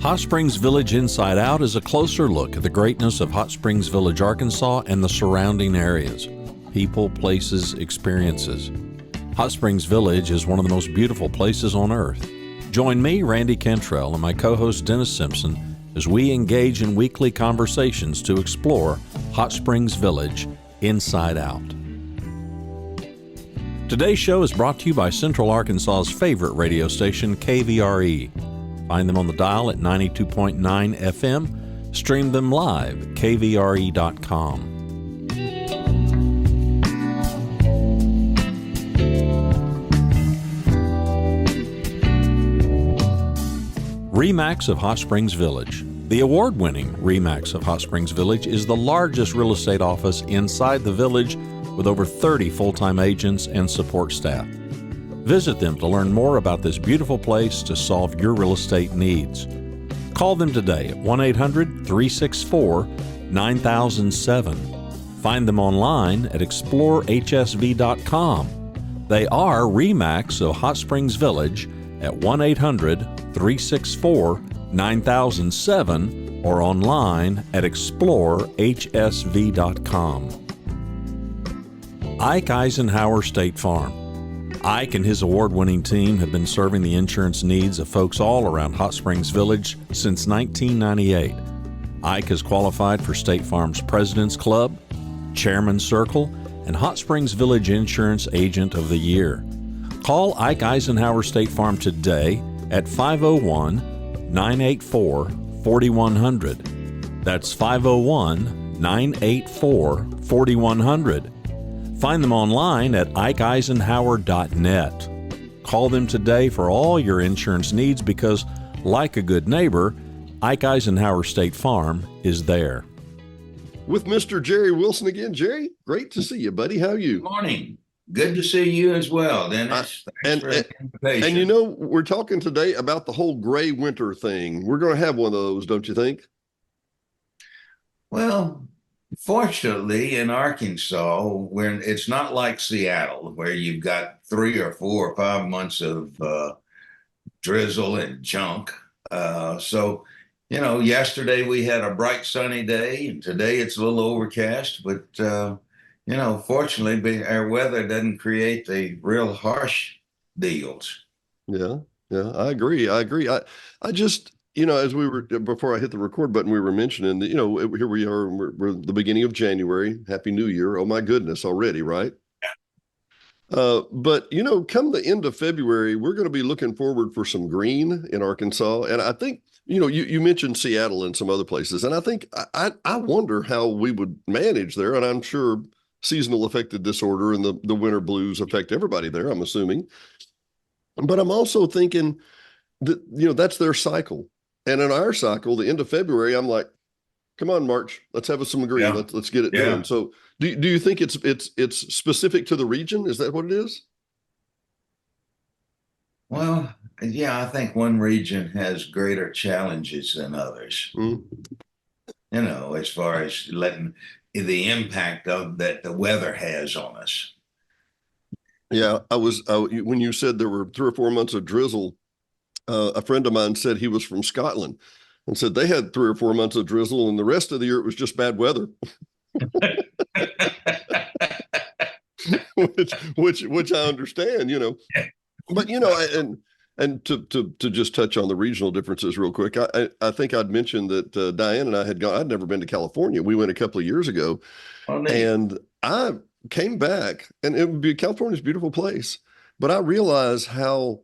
Hot Springs Village Inside Out is a closer look at the greatness of Hot Springs Village, Arkansas and the surrounding areas. People, places, experiences. Hot Springs Village is one of the most beautiful places on earth. Join me, Randy Cantrell, and my co-host Dennis Simpson as we engage in weekly conversations to explore Hot Springs Village Inside Out. Today's show is brought to you by Central Arkansas's favorite radio station, KVRE. Find them on the dial at 92.9 FM. Stream them live at kvre.com. RE/MAX of Hot Springs Village. The award-winning RE/MAX of Hot Springs Village is the largest real estate office inside the village with over 30 full-time agents and support staff. Visit them to learn more about this beautiful place to solve your real estate needs. Call them today at 1-800-364-9007. Find them online at explorehsv.com. They are RE/MAX of Hot Springs Village at 1-800-364-9007 or online at explorehsv.com. Ike Eisenhower State Farm. Ike and his award-winning team have been serving the insurance needs of folks all around Hot Springs Village since 1998. Ike has qualified for State Farm's President's Club, Chairman's Circle, and Hot Springs Village Insurance Agent of the Year. Call Ike Eisenhower State Farm today at 501-984-4100. That's 501-984-4100. Find them online at ikeeisenhower.net. Call them today for all your insurance needs because, like a good neighbor, Ike Eisenhower State Farm is there. With Mr. Jerry Wilson again. Jerry, great to see you, buddy. How are you? Good morning. Good to see you as well, Dennis. Thanks for the invitation. And you know, we're talking today about the whole gray winter thing. We're going to have one of those, don't you think? Well, fortunately, in Arkansas, where it's not like Seattle, where you've got 3 or 4 or 5 months of drizzle and junk. So, you know, yesterday we had a bright sunny day, and today it's a little overcast. But, you know, fortunately, our weather doesn't create the real harsh deals. Yeah, I agree. I just, you know, as we were, before I hit the record button, we were mentioning that, you know, here we are, we're the beginning of January. Happy New Year. Oh my goodness, already, right? But, you know, come the end of February, we're going to be looking forward for some green in Arkansas. And I think, you know, you mentioned Seattle and some other places, and I think I wonder how we would manage there. And I'm sure seasonal affective disorder and the winter blues affect everybody there, I'm assuming. But I'm also thinking that, you know, that's their cycle. And in our cycle, the end of February, I'm like, come on, March, let's have some green. Yeah. Let's get it done. So do you think it's specific to the region? Is that what it is? Well, yeah, I think one region has greater challenges than others. Mm-hmm. You know, as far as letting the impact of that the weather has on us. Yeah, when you said there were 3 or 4 months of drizzle, a friend of mine said he was from Scotland and said they had 3 or 4 months of drizzle and the rest of the year it was just bad weather. which I understand, you know. But, you know, and to just touch on the regional differences real quick, I think I'd mentioned that Diane and I I'd never been to California. We went a couple of years ago. Oh, and I came back, and California's a beautiful place, but I realized how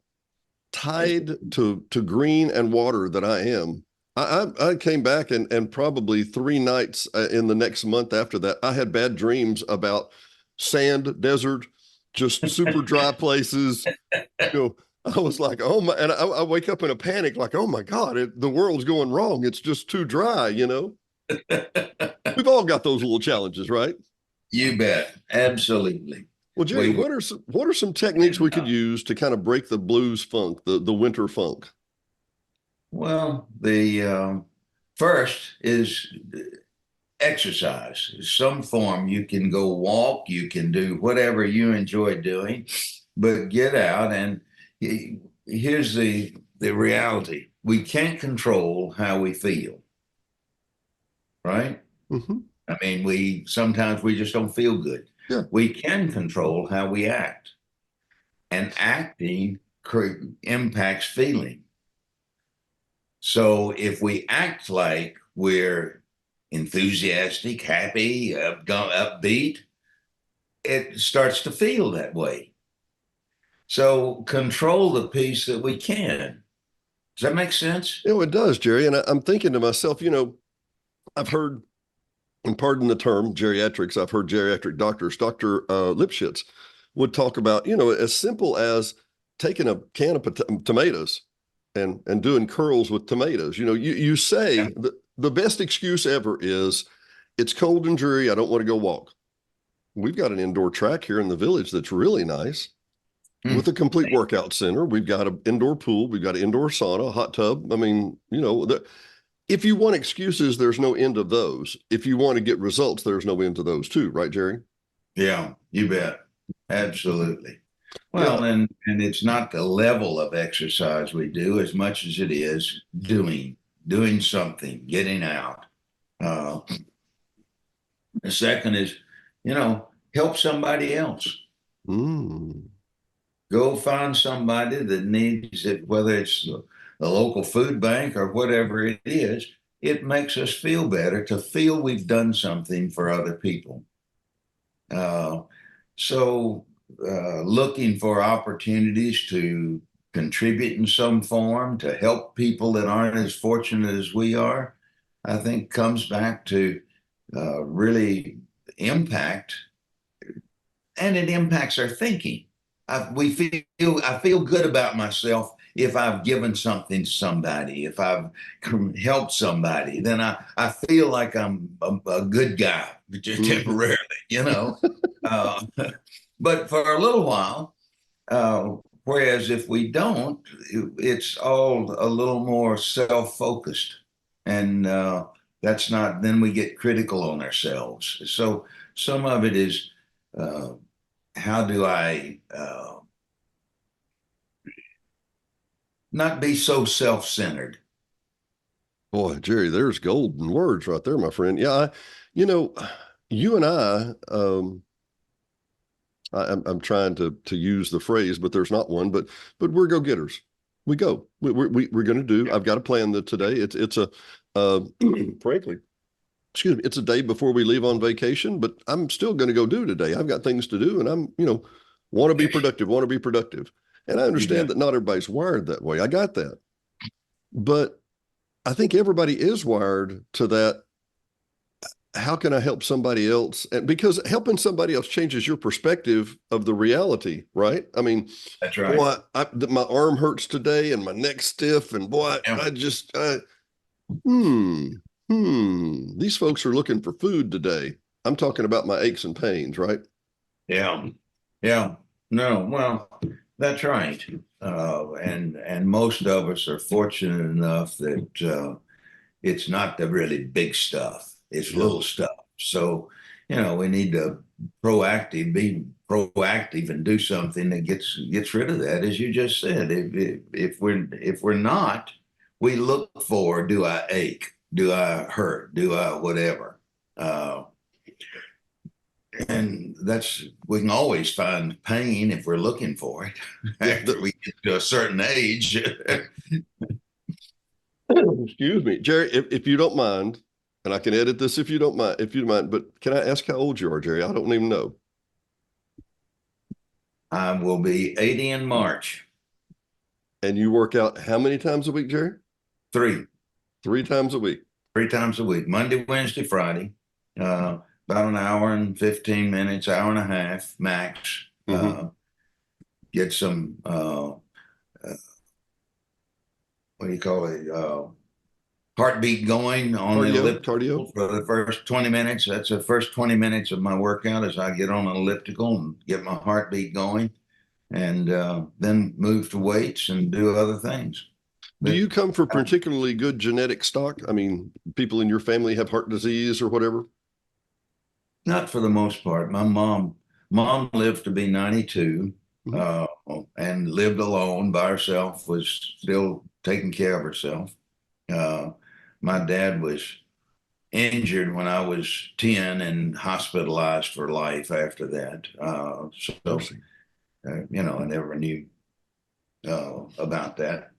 tied to green and water that I am. I came back and probably 3 nights in the next month after that, I had bad dreams about sand, desert, just super dry places. You know, I was like, oh my, and I wake up in a panic, like, oh my God, the world's going wrong. It's just too dry, you know. We've all got those little challenges, right? You bet. Absolutely. Well, Jerry, what are some techniques we could use to kind of break the blues funk, the winter funk? Well, the first is exercise. Some form. You can go walk, you can do whatever you enjoy doing, but get out. And here's the the reality. We can't control how we feel, right? Mm-hmm. I mean, sometimes we just don't feel good. Yeah. We can control how we act, and acting impacts feeling. So if we act like we're enthusiastic, happy, upbeat, it starts to feel that way. So control the piece that we can. Does that make sense? It does, Jerry. And I'm thinking to myself, I've heard, and pardon the term, geriatrics, I've heard geriatric doctors, Dr. Lipschitz would talk about, as simple as taking a can of tomatoes and doing curls with tomatoes. You say Yeah. the best excuse ever is it's cold and dreary. I don't want to go walk. We've got an indoor track here in the village that's really nice with a complete workout center. We've got an indoor pool. We've got an indoor sauna, a hot tub. I mean, if you want excuses, there's no end of those. If you want to get results, there's no end to those too. Right, Jerry? Yeah, you bet. Absolutely. Well, and it's not the level of exercise we do as much as it is doing something, getting out. The second is, help somebody else. Mm. Go find somebody that needs it, whether it's the local food bank or whatever it is. It makes us feel better to feel we've done something for other people. So looking for opportunities to contribute in some form to help people that aren't as fortunate as we are, I think comes back to really impact, and it impacts our thinking. I feel good about myself if I've given something to somebody, if I've helped somebody, then I feel like I'm a good guy, just temporarily. But for a little while, whereas if we don't, it's all a little more self-focused, and that's not. Then we get critical on ourselves. So some of it is, how do I not be so self-centered? Boy, Jerry, there's golden words right there, my friend. Yeah, you and I'm trying to use the phrase, but there's not one. But we're go-getters. We go. We're going to do. I've got a plan that today. It's a frankly, excuse me. It's a day before we leave on vacation, but I'm still going to go do today. I've got things to do, and I'm want to be productive. Want to be productive. And I understand that not everybody's wired that way. I got that, but I think everybody is wired to that. How can I help somebody else? And because helping somebody else changes your perspective of the reality, right? I mean, That's right. boy, my arm hurts today and my neck's stiff, and boy, these folks are looking for food today. I'm talking about my aches and pains, right? Yeah. No, well, that's right. And most of us are fortunate enough that it's not the really big stuff. It's little stuff. So, we need to be proactive and do something that gets rid of that, as you just said. If we're not, we look for, do I ache? Do I hurt? Do I whatever? And we can always find pain if we're looking for it after we get to a certain age. Excuse me, Jerry, if you don't mind, and I can edit this if you don't mind, but can I ask how old you are, Jerry? I don't even know. I will be 80 in March. And you work out how many times a week, Jerry? 3. 3 times a week. 3 times a week, Monday, Wednesday, Friday. About an hour and 15 minutes, hour and a half max. Get some, what do you call it? Heartbeat going on the elliptical for the first 20 minutes. That's the first 20 minutes of my workout as I get on an elliptical and get my heartbeat going, and then move to weights and do other things. Do you come from particularly good genetic stock? I mean, people in your family have heart disease or whatever? Not for the most part. My mom lived to be 92. uh, and lived alone by herself, was still taking care of herself. Uh, my dad was injured when I was 10 and hospitalized for life after that. Mercy. I never knew about that.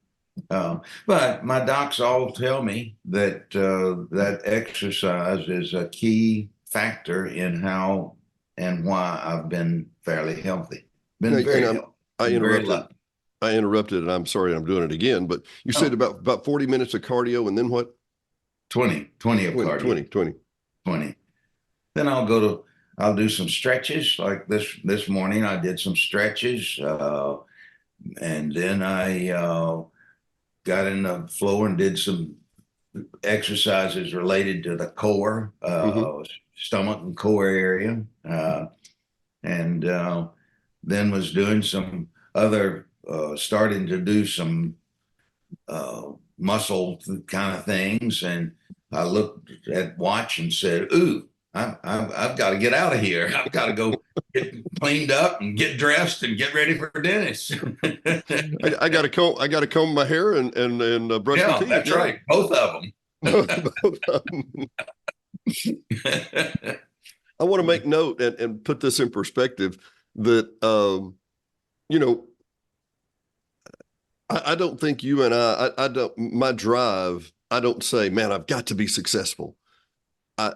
But my docs all tell me that that exercise is a key factor in how and why I've been fairly healthy. Been And very healthy. I Been very interrupted. lucky. I interrupted, and I'm sorry I'm doing it again. But you said Oh, about 40 minutes of cardio, and then what? 20 of 20, cardio, 20. 20. Then I'll do some stretches like this morning. I did some stretches, and then I got in the floor and did some exercises related to the core, Mm-hmm. stomach and core area, and then was doing some other, starting to do some muscle kind of things. And I looked at watch and said, "Ooh, I've got to get out of here. I've got to go get cleaned up and get dressed and get ready for dentist." I got to comb. I got to comb my hair and brush my Yeah, teeth. that's right. Both of Both of them. I want to make note and put this in perspective that you know I don't think you and I don't my drive. I don't say, man, I've got to be successful. I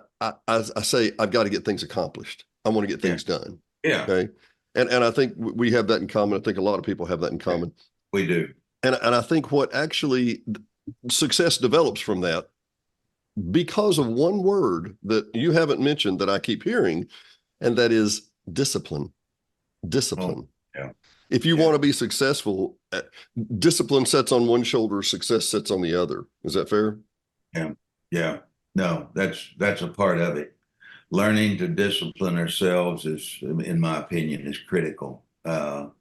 say I've got to get things accomplished. I want to get Yeah. things done. Yeah, Okay. And I think we have that in common. I think a lot of people have that in common. we do. And I think what actually success develops from that because of one word that you haven't mentioned that I keep hearing, and that is discipline. Discipline. Oh, yeah. If you Yeah. want to be successful, discipline sets on one shoulder, success sets on the other. Is that fair? Yeah. Yeah. No, that's a part of it. Learning to discipline ourselves is, in my opinion, is critical. That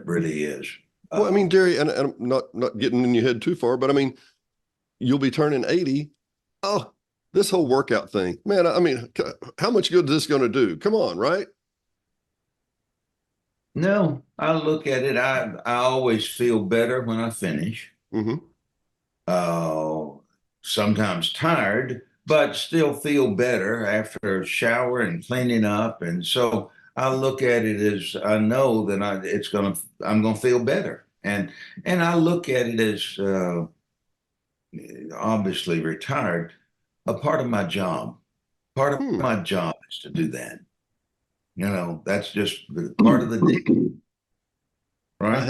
really is. Well, I mean, Gary, and I'm not getting in your head too far, but I mean, you'll be turning 80. Oh, this whole workout thing, man, I mean, how much good is this going to do? Come on, right? No, I look at it. I always feel better when I finish. Mm-hmm. Uh, Sometimes tired, but still feel better after a shower and cleaning up. And so I look at it as I know that I'm gonna feel better. And I look at it as obviously retired, a part of my job. Part of Hmm. my job is to do that. That's just part of the deal, I right?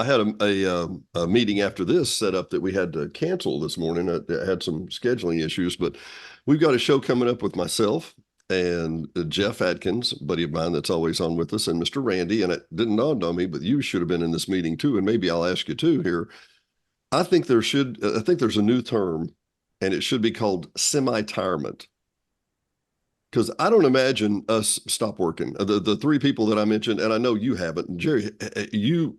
had a meeting after this set up that we had to cancel this morning. I had some scheduling issues, but we've got a show coming up with myself and Jeff Adkins, a buddy of mine that's always on with us, and Mr. Randy. And it didn't dawn on me, but you should have been in this meeting too, and maybe I'll ask you too here. I think there's a new term, and it should be called semi-tirement. Because I don't imagine us stop working. The three people that I mentioned, and I know you haven't. Jerry, you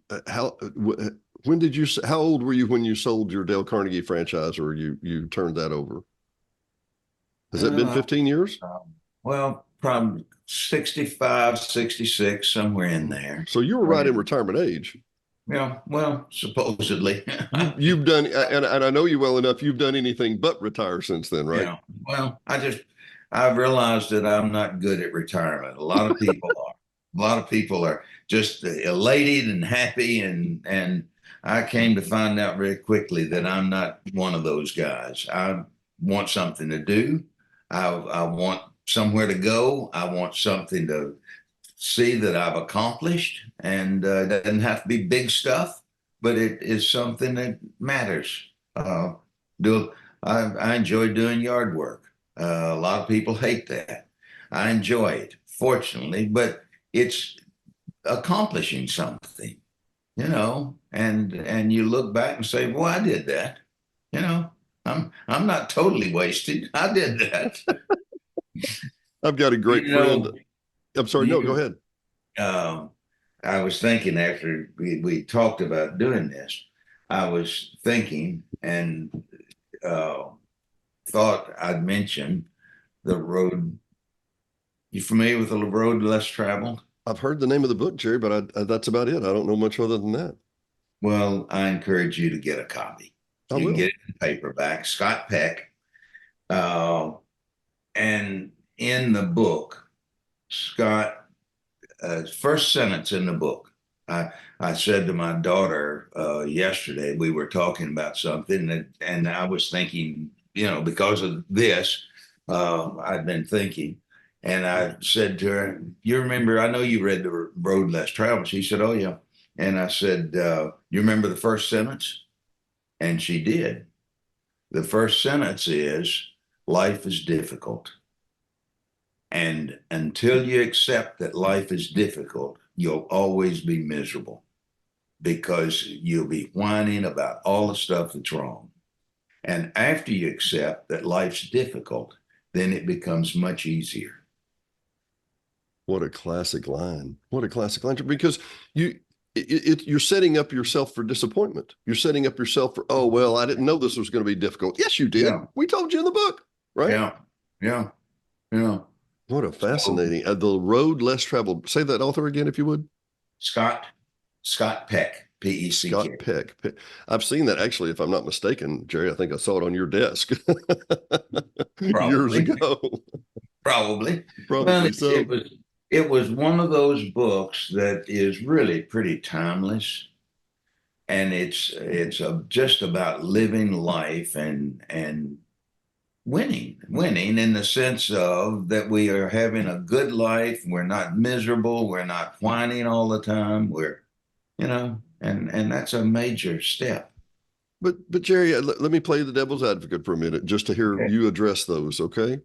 when did you? How old were you when you sold your Dale Carnegie franchise, or you turned that over? Has that been Uh, 15 years? well, probably 65, 66, somewhere in there. So you were right in retirement age. Yeah, well, supposedly. You've done, and I know you well enough. You've done anything but retire since then, right? Yeah. Well, I've realized that I'm not good at retirement. A lot of people are. A lot of people are just elated and happy, and I came to find out very quickly that I'm not one of those guys. I want something to do. I want somewhere to go. I want something to see that I've accomplished, and it doesn't have to be big stuff, but it is something that matters. Do I enjoy doing yard work. A lot of people hate that. I enjoy it, fortunately, but it's accomplishing something, and you look back and say, "Well, I did that." You know, I'm not totally wasted. I did that. I've got a You great friend. know, I'm sorry. No, go you ahead. um, I was thinking after we talked about doing this, I was thinking and uh, thought I'd mention the road. You familiar with the road less traveled? I've heard the name of the book, Jerry, but that's about it. I don't know much other than that. Well, I encourage you to get a copy. I You can will. get it in paperback. Scott Peck. Uh, and in the book, Scott, first sentence in the book, I said to my daughter yesterday, we were talking about something, and I was thinking, because of this, I'd been thinking, and I said to her, "You remember? I know you read The Road Less Traveled." She said, "Oh yeah," and I said, "You remember the first sentence?" And she did. The first sentence is, "Life is difficult." And until you accept that life is difficult, you'll always be miserable because you'll be whining about all the stuff that's wrong. And after you accept that life's difficult, then it becomes much easier. What a classic line. What a classic line. Because you're setting up yourself for disappointment. You're setting up yourself for, oh, well, I didn't know this was going to be difficult. Yes, you did. Yeah. We told you in the book, right? Yeah. Yeah. Yeah. What a fascinating, The Road Less Traveled. Say that author again, if you would. Scott Peck, P-E-C-K. Scott Peck. I've seen that actually, if I'm not mistaken, Jerry. I think I saw it on your desk years ago. Probably. Probably Well, so. It was one of those books that is really pretty timeless, and it's just about living life and winning in the sense of that we are having a good life. We're not miserable. We're not whining all the time. And that's a major step. But Jerry, let me play the devil's advocate for a minute, just to hear you address those. Okay.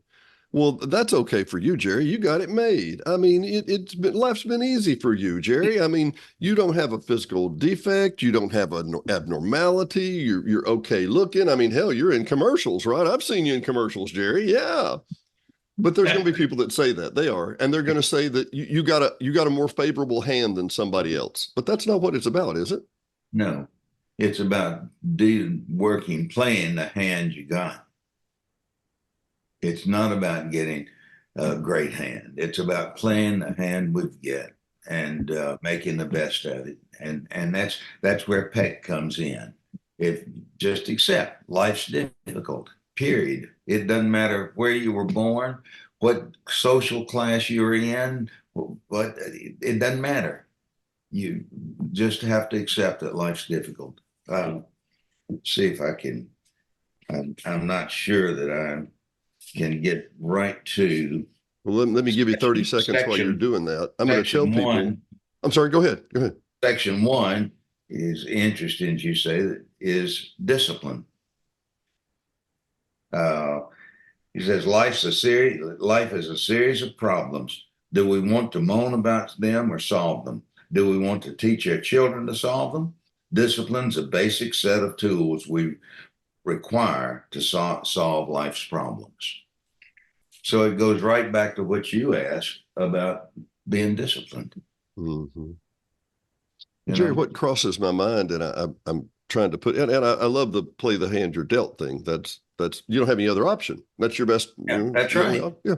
Well, that's okay for you, Jerry. You got it made. I mean, life's been easy for you, Jerry. I mean, you don't have a physical defect. You don't have an abnormality. You're okay looking. I mean, hell, you're in commercials, right? I've seen you in commercials, Jerry. Yeah. But there's going to be people that say that. They are, and they're going to say that you got a more favorable hand than somebody else. But that's not what it's about, is it? No, it's about playing the hand you got. It's not about getting a great hand. It's about playing the hand we've got and making the best of it. And that's where Peck comes in. If just accept life's difficult, period. It doesn't matter where you were born, what social class you're in, what it doesn't matter. You just have to accept that life's difficult. See if I can. I'm not sure that I can get right to. Well, let me give you 30 seconds while you're doing that. I'm going to tell people. I'm sorry. Go ahead. Go ahead. Section 1 is interesting, as you say, that is discipline. He says life is a series of problems. Do we want to moan about them or solve them? Do we want to teach our children to solve them? Discipline's a basic set of tools we require to solve life's problems. So it goes right back to what you asked about being disciplined. Mm-hmm. Jerry, what crosses my mind, and I'm trying to put, and I love the play the hand you're dealt thing. That's you don't have any other option. That's your best. Yeah, that's right. Yeah.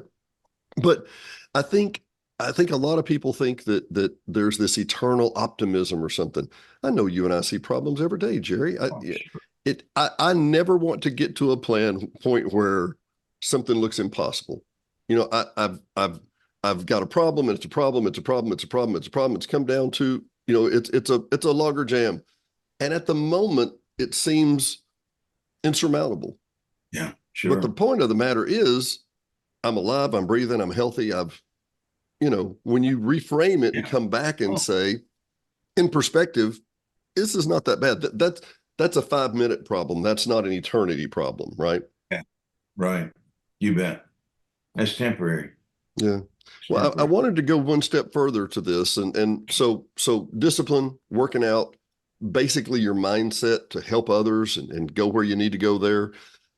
But I think a lot of people think that there's this eternal optimism or something. I know you and I see problems every day, Jerry. I never want to get to a point where something looks impossible. I've got a problem, and it's a problem. It's a problem. It's a problem. It's a problem. It's come down to, it's a logger jam, and at the moment it seems insurmountable. Yeah, sure. But the point of the matter is, I'm alive. I'm breathing. I'm healthy. When you reframe it and come back and say, in perspective, this is not that bad. That's a 5-minute problem. That's not an eternity problem, right? Yeah, right. You bet. That's temporary. Yeah. Well, I wanted to go one step further to this, and so discipline, working out, basically your mindset to help others and go where you need to go there.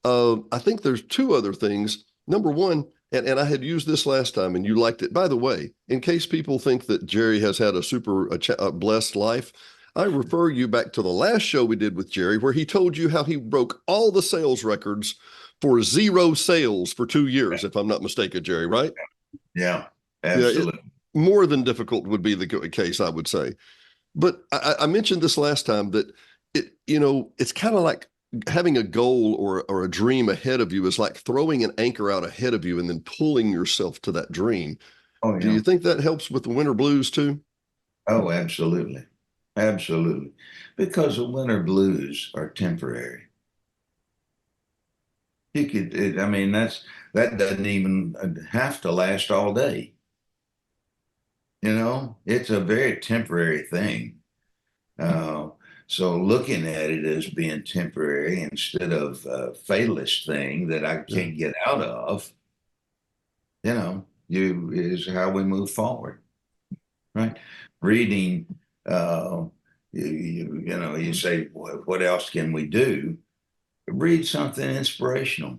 I think there's 2 other things. Number one, and I had used this last time, and you liked it. By the way, in case people think that Jerry has had a blessed life, I refer you back to the last show we did with Jerry, where he told you how he broke all the sales records for 0 sales for 2 years, if I'm not mistaken, Jerry, right? Yeah, absolutely. more than difficult would be the case, I would say. But I mentioned this last time that it's kind of like having a goal or a dream ahead of you is like throwing an anchor out ahead of you and then pulling yourself to that dream. Oh, Do you yeah. think that helps with the winter blues too? Oh, absolutely. Absolutely. Because the winter blues are temporary. I mean, that doesn't even have to last all day. It's a very temporary thing. Uh, so looking at it as being temporary instead of a fatalist thing that I Yeah. can't get out of, is how we move forward, right? Reading, uh, you say, what else can we do? Read something inspirational.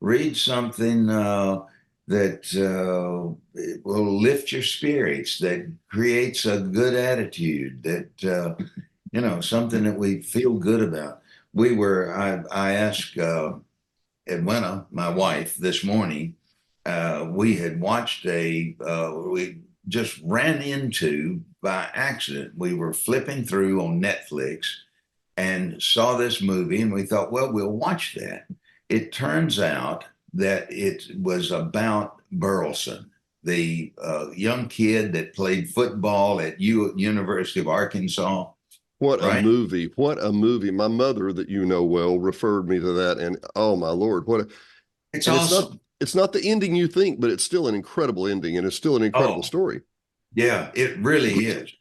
Read something that will lift your spirits, that creates a good attitude, that something that we feel good about. I asked Edwina, my wife, this morning. We had watched we just ran into by accident. We were flipping through on Netflix and saw this movie, and we thought, well, we'll watch that. It turns out that it was about Burleson, the young kid that played football at University of Arkansas, What a right? movie. What a movie. My mother that you know well referred me to that, and oh my Lord, It's and awesome. it's not the ending you think, but it's still an incredible ending and it's still an incredible Oh, story. yeah, it really is.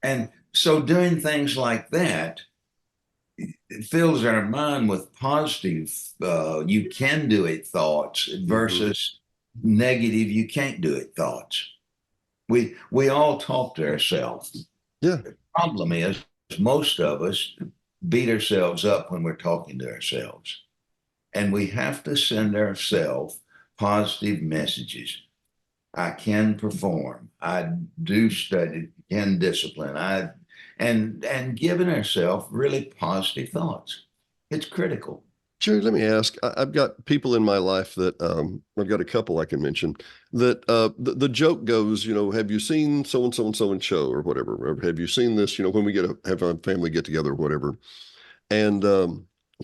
And so doing things like that, it fills our mind with positive, you can do it thoughts Mm-hmm. versus negative, you can't do it thoughts. We all talk to ourselves. Yeah. The problem is most of us beat ourselves up when we're talking to ourselves. And we have to send ourselves positive messages. I can perform. I do study, can discipline. And giving ourselves really positive thoughts. It's critical. Jerry, let me ask. Have got people in my life that I've got a couple I can mention that the joke goes, have you seen so and so and so and show or whatever? Or have you seen this? When we have a family get together or whatever. And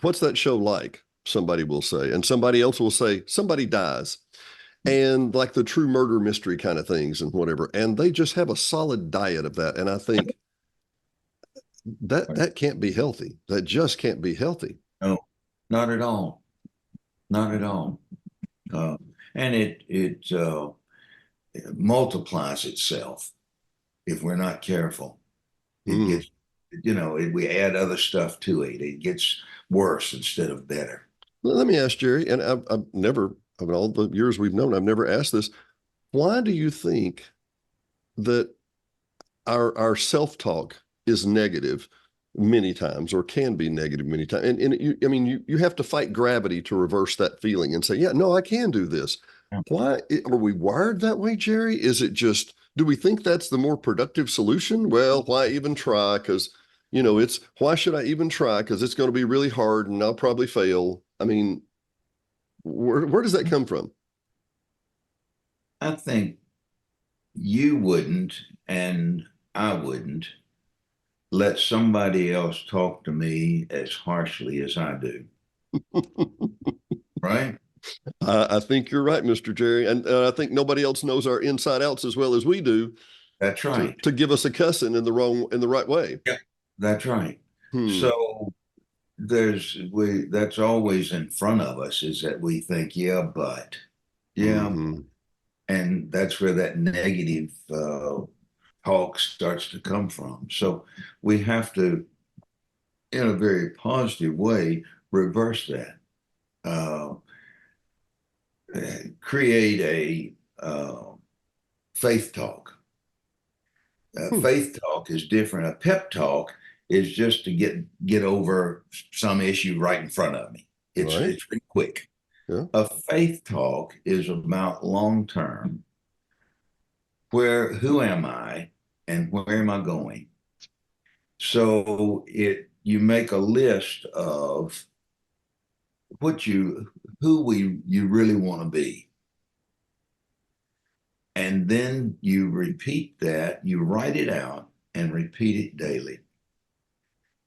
what's that show like? Somebody will say, and somebody else will say, somebody dies, and like the true murder mystery kind of things and whatever. And they just have a solid diet of that. And I think that can't be healthy. That just can't be healthy. No, not at all. Not at all. Uh, and it multiplies itself if we're not careful. It Mm. gets, we add other stuff to it. It gets worse instead of better. Let me ask Jerry, and I've never, of all the years we've known, I've never asked this. Why do you think that our self-talk is negative many times or can be negative many times? And I mean, you have to fight gravity to reverse that feeling and say, yeah, no, I can do this. Why are we wired that way, Jerry? Is it just, do we think that's the more productive solution? Well, why even try? Because, it's why should I even try? Because it's going to be really hard and I'll probably fail. I mean, where does that come from? I think you wouldn't, and I wouldn't let somebody else talk to me as harshly as I do. Right? I think you're right, Mr. Jerry, and I think nobody else knows our inside outs as well as we do That's to right. to give us a cussing in the right way. Yeah, that's right. Hmm. So that's always in front of us is that we think, yeah, but, yeah, Hmm. and that's where that negative talk starts to come from. So we have to, in a very positive way, reverse that. Uh, Create a faith talk. Hmm. Faith talk is different. A pep talk is just to get over some issue right in front of me. Right. It's pretty quick. Yeah. A faith talk is about long term. Who am I and where am I going? So you make a list of what you really want to be. And then you repeat that, you write it out and repeat it daily.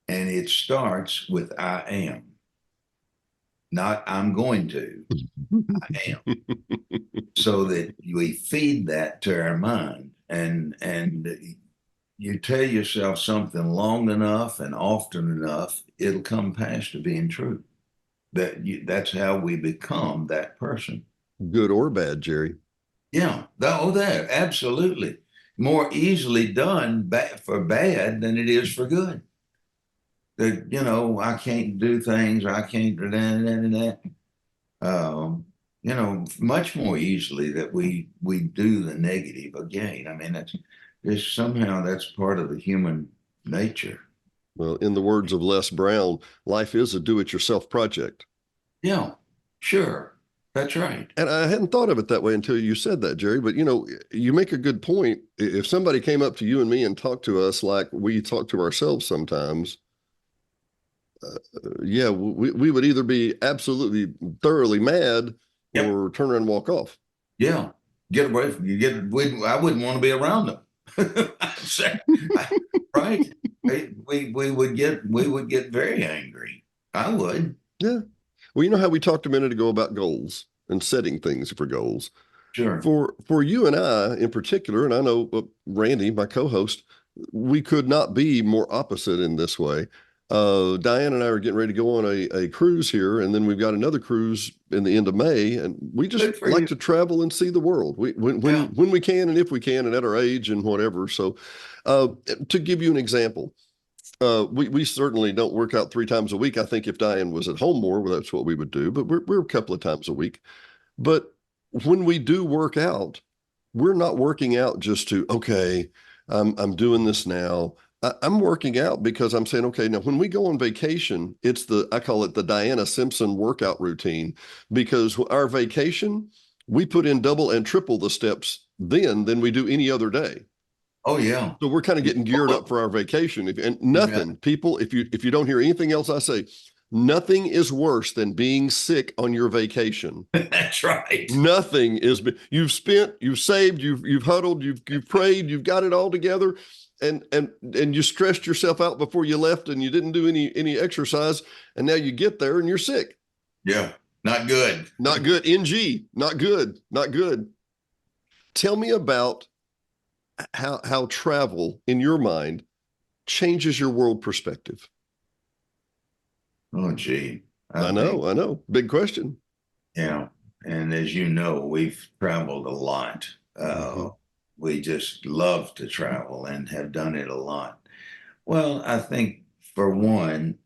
And it starts with I am, not I'm going to, I am. So that we feed that to our mind, and you tell yourself something long enough and often enough, it'll come past to being true. That's how we become that person. Good or bad, Jerry. Yeah. That absolutely more easily done for bad than it is for good. That, I can't do things, or I can't do that. Much more easily that we do the negative again. I mean, somehow that's part of the human nature. Well, in the words of Les Brown, life is a do-it-yourself project. Yeah, sure. That's right. And I hadn't thought of it that way until you said that, Jerry. But, you make a good point. If somebody came up to you and me and talked to us like we talk to ourselves sometimes, we would either be absolutely thoroughly mad or turn around and walk off. Yeah. Get away from you. I wouldn't want to be around them. Right. We would get very angry. I would. Yeah. Well, you know how we talked a minute ago about goals and setting things for goals. Sure. For you and I in particular, and I know Randy, my co-host, we could not be more opposite in this way. Diane and I are getting ready to go on a cruise here, and then we've got another cruise in the end of May, and we just like to travel and see the world. When we can and if we can, and at our age and whatever. So, to give you an example, we certainly don't work out 3 times a week. I think if Diane was at home more, well, that's what we would do. But we're a couple of times a week. But when we do work out, we're not working out just to, okay, I'm doing this now. I'm working out because I'm saying, okay, now when we go on vacation, I call it the Diana Simpson workout routine, because our vacation, we put in double and triple the steps than we do any other day. Oh yeah. So we're kind of getting geared up for our vacation. People, if you don't hear anything else I say, nothing is worse than being sick on your vacation. That's right. Nothing is. You've spent, you've saved, you've huddled, you've prayed, you've got it all together, and you stressed yourself out before you left, and you didn't do any exercise, and now you get there and you're sick. Yeah, not good. Not good. NG. Not good. Not good. Tell me about how travel in your mind changes your world perspective. Oh, gee. I know. Big question. Yeah. And as you know, we've traveled a lot. We just love to travel and have done it a lot. Well, I think for one,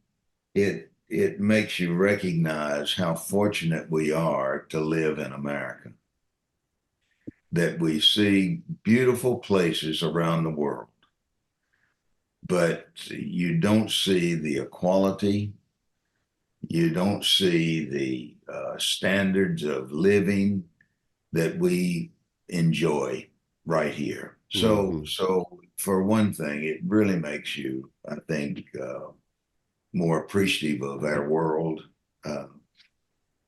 it makes you recognize how fortunate we are to live in America. That we see beautiful places around the world, but you don't see the equality. You don't see the standards of living that we enjoy right here. So for one thing, it really makes you, I think, more appreciative of our world.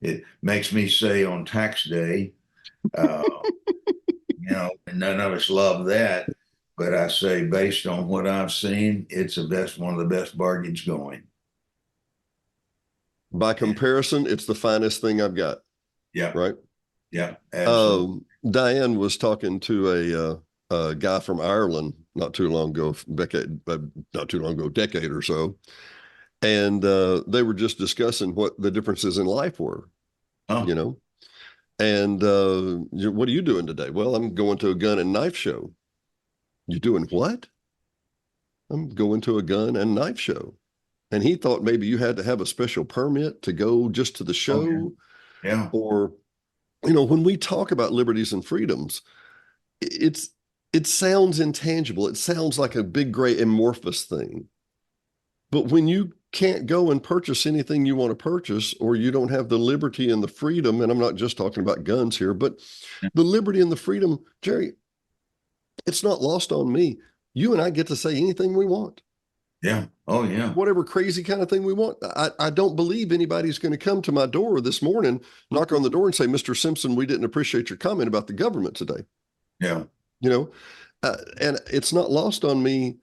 It makes me say on tax day, none of us love that, but I say based on what I've seen, it's one of the best bargains going. By comparison, it's the finest thing I've got. Yeah. Right. Yeah. Absolutely. Diane was talking to a guy from Ireland not too long ago, decade or so. And they were just discussing what the differences in life were, And what are you doing today? Well, I'm going to a gun and knife show. You doing what? I'm going to a gun and knife show. And he thought maybe you had to have a special permit to go just to the show. Okay. Yeah. Or, when we talk about liberties and freedoms, it sounds intangible. It sounds like a big, gray, amorphous thing. But when you can't go and purchase anything you want to purchase, or you don't have the liberty and the freedom, and I'm not just talking about guns here, but the liberty and the freedom, Jerry, it's not lost on me. You and I get to say anything we want. Yeah. Oh, yeah. Whatever crazy kind of thing we want. I don't believe anybody's going to come to my door this morning, knock on the door and say, Mr. Simpson, we didn't appreciate your comment about the government today. Yeah. You know, and it's not lost on me.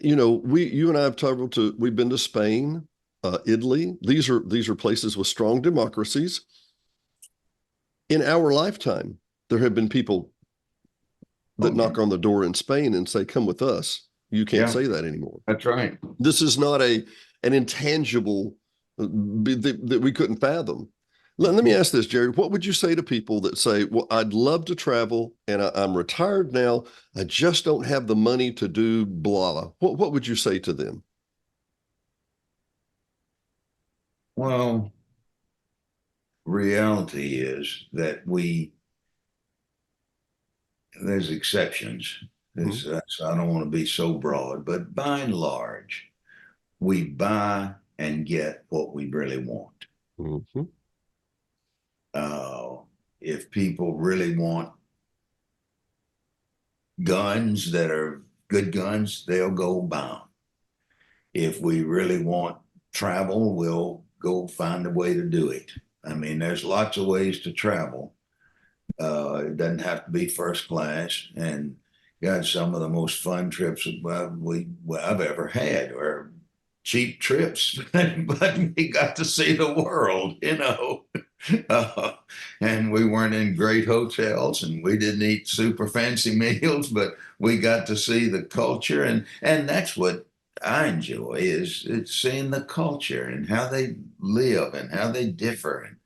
You know, you and I have traveled to. We've been to Spain, Italy. These are places with strong democracies. In our lifetime, there have been people that Oh, yeah. knock on the door in Spain and say, "Come with us." You can't Yeah, say that anymore. that's right. This is not an intangible that we couldn't fathom. Let me ask this, Jerry. What would you say to people that say, "Well, I'd love to travel, and I'm retired now. I just don't have the money to do blah." What would you say to them? Well, reality is that there's exceptions. Mhm. So I don't want to be so broad, but by and large, we buy and get what we really want. Mhm. Uh, if people really want guns that are good guns, they'll go buy them. If we really want travel, we'll go find a way to do it. I mean, there's lots of ways to travel. It doesn't have to be first class, and got some of the most fun trips I've ever had, or cheap trips, but we got to see the world, you know. Uh, and we weren't in great hotels, and we didn't eat super fancy meals, but we got to see the culture, and that's what I enjoy is it's seeing the culture and how they live and how they differ.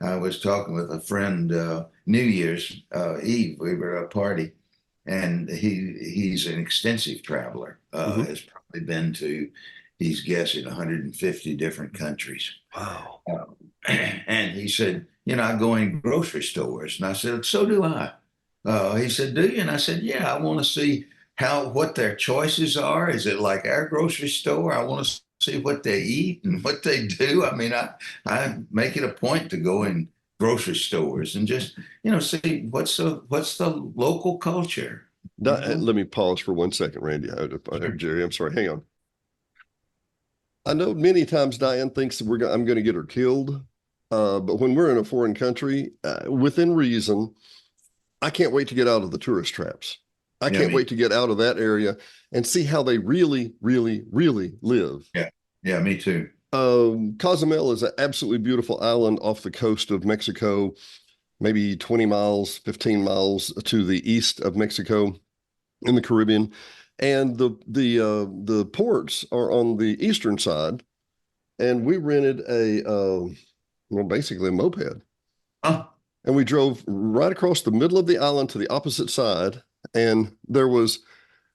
And I was talking with a friend New Year's Eve. We were at a party, and he's an extensive traveler. Mhm. Has probably been to, he's guessing 150 different countries. Wow. And he said, you know, I go in grocery stores, and I said, so do I. He said, do you? And I said, yeah, I want to see what their choices are. Is it like our grocery store? I want to see what they eat and what they do. I mean, I make it a point to go in grocery stores and just, you know, see what's the local culture, you know? Let me pause for 1 second, Randy. Sure. Jerry, I'm sorry. Hang on. I know many times Diane thinks I'm going to get her killed, but when we're in a foreign country, within reason, I can't wait to get out of the tourist traps. I Yeah, can't wait to get out of that area and see how they really, really, really live. yeah, yeah, me too. Cozumel is an absolutely beautiful island off the coast of Mexico, maybe 20 miles, 15 miles to the east of Mexico in the Caribbean. And the ports are on the eastern side. And we rented basically a moped. Oh, And we drove right across the middle of the island to the opposite side. And there was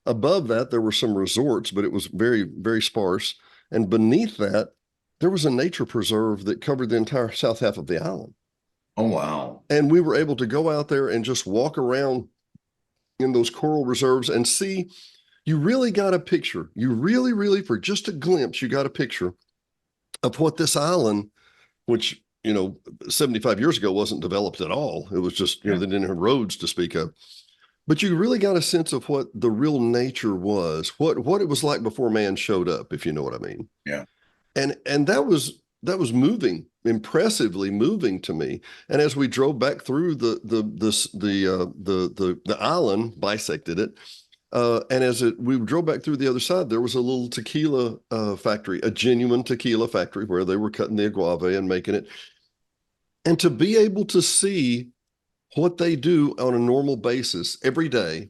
above that, there were some resorts, but it was very, very sparse. And beneath that, there was a nature preserve that covered the entire south half of the island. oh, wow. And we were able to go out there and just walk around in those coral reserves and see. You really got a picture. You really, really, for just a glimpse, you got a picture of what this island, which, 75 years ago wasn't developed at all. It was just, Yeah, they didn't have roads to speak of. But you really got a sense of what the real nature was, what it was like before man showed up, if you know what I mean. yeah. And that was moving, impressively moving to me. And as we drove back through the island, bisected it, and we drove back through the other side, there was a little tequila factory, a genuine tequila factory where they were cutting the agave and making it. And to be able to see what they do on a normal basis every day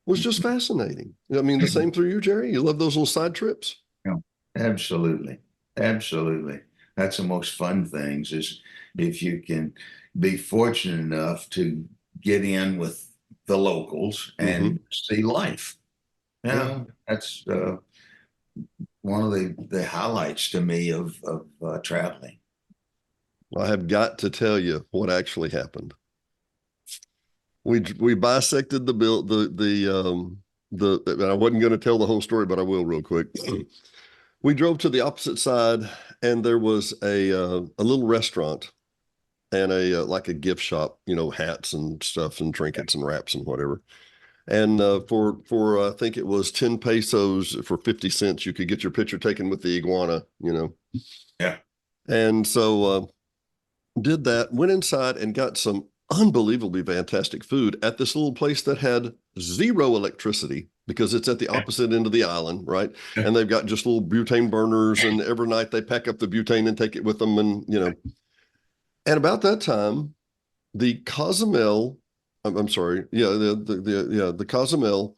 was just fascinating. I mean, the same through you, Jerry. You love those little side trips. Yeah, absolutely. Absolutely. That's the most fun things is if you can be fortunate enough to get in with the locals Mm-hmm. and see life. You Yeah. know, that's one of the highlights to me of traveling. I have got to tell you what actually happened. We bisected the bill the and I wasn't going to tell the whole story, but I will real quick. We drove to the opposite side, and there was a little restaurant and like a gift shop, hats and stuff and trinkets and wraps and whatever. And for I think it was 10 pesos for 50 cents, you could get your picture taken with the iguana. Yeah. And so did that, went inside and got some unbelievably fantastic food at this little place that had zero electricity because it's at the opposite end of the island, right? And they've got just little butane burners, and every night they pack up the butane and take it with them. And, and about that time, the Cozumel, I'm sorry, the Cozumel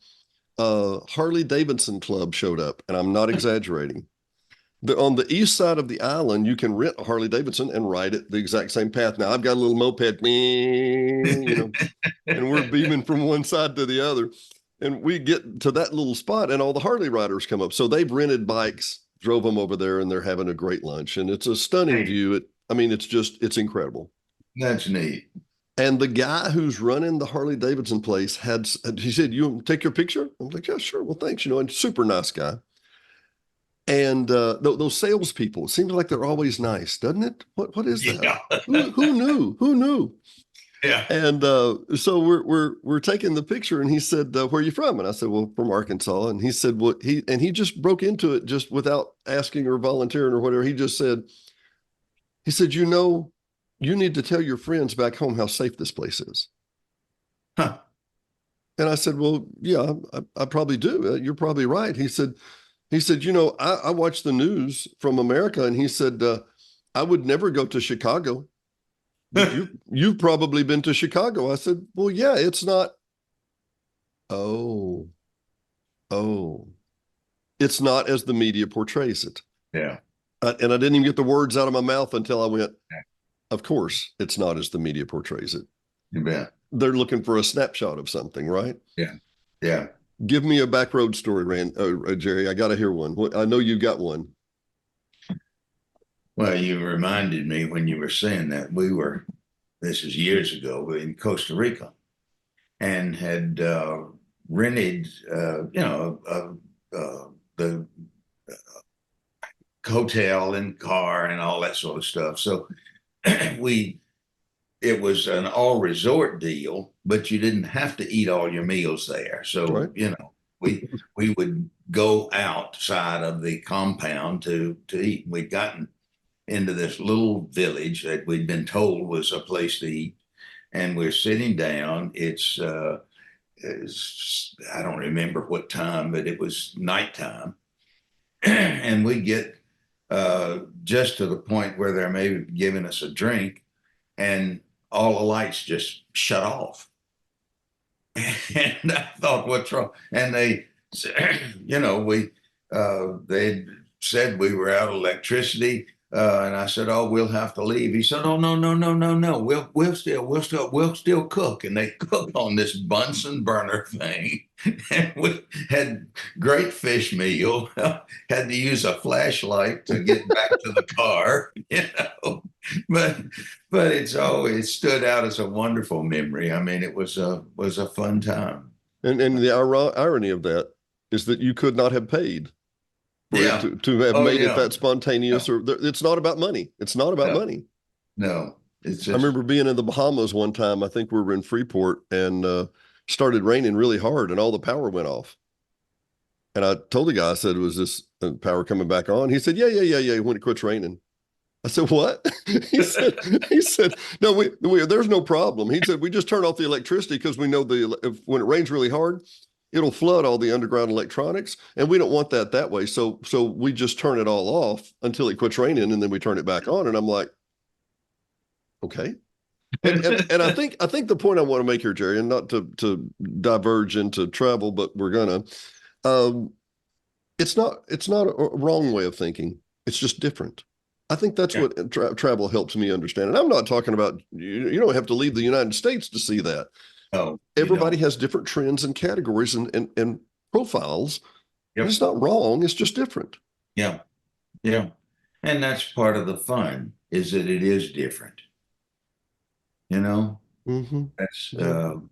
Harley Davidson Club showed up, and I'm not exaggerating. On the east side of the island, you can rent a Harley Davidson and ride it the exact same path. Now, I've got a little moped, and we're beaming from one side to the other. And we get to that little spot, and all the Harley riders come up. So they've rented bikes, drove them over there, and they're having a great lunch. And it's a stunning view. It's incredible. That's neat. And the guy who's running the Harley Davidson place he said, "You take your picture?" I'm like, "Yeah, sure. Well, thanks." And super nice guy. And those salespeople, it seems like they're always nice, doesn't it? What is that? Yeah. Who knew? Who knew? Yeah. And so we're taking the picture, and he said, "Where are you from?" And I said, "Well, from Arkansas." And he said, "What?" He just broke into it just without asking or volunteering or whatever. He just said, "You need to tell your friends back home how safe this place is." Huh. And I said, "Well, yeah, I probably do. You're probably right." He said, I watch the news from America, and he said, "I would never go to Chicago. But you've probably been to Chicago." I said, "Well, yeah, it's not." Oh, it's not as the media portrays it. Yeah. And I didn't even get the words out of my mouth until I went, "Of course, it's not as the media portrays it." You bet. They're looking for a snapshot of something, right? Yeah. Yeah. Give me a back road story, Jerry. I got to hear one. I know you got one. Well, you reminded me when you were saying that this is years ago, in Costa Rica, and had rented, the hotel and car and all that sort of stuff. So it was an all resort deal, but you didn't have to eat all your meals there. So, right. We would go outside of the compound to eat. We'd gotten into this little village that we'd been told was a place to eat. And we're sitting down. It's I don't remember what time, but it was nighttime. And we get just to the point where they're maybe giving us a drink, and all the lights just shut off. And I thought, what's wrong? And they said we were out of electricity. And I said, "Oh, we'll have to leave." He said, "Oh, no. We'll still cook." And they cooked on this Bunsen burner thing. And we had great fish meal. Had to use a flashlight to get back to the car, But it stood out as a wonderful memory. I mean, it was a fun time. And the irony of that is that you could not have paid to have made it that spontaneous. Or it's not about money. It's not about money. No, it's just. I remember being in the Bahamas one time. I think we were in Freeport, and started raining really hard, and all the power went off. And I told the guy, I said, "Was this power coming back on?" He said, "Yeah. When it quits raining." I said, "What?" He said, "No, there's no problem." He said, "We just turn off the electricity because we know when it rains really hard, it'll flood all the underground electronics, and we don't want that way. So we just turn it all off until it quits raining, and then we turn it back on." And I'm like, "Okay." And I think the point I want to make here, Jerry, and not to diverge into travel, but we're gonna. It's not a wrong way of thinking. It's just different. I think that's what travel helps me understand. And I'm not talking about you don't have to leave the United States to see that. Oh, everybody has different trends and categories and profiles. Yep. It's not wrong. It's just different. Yeah. And that's part of the fun, is that it is different. Mm-hmm. That's I'll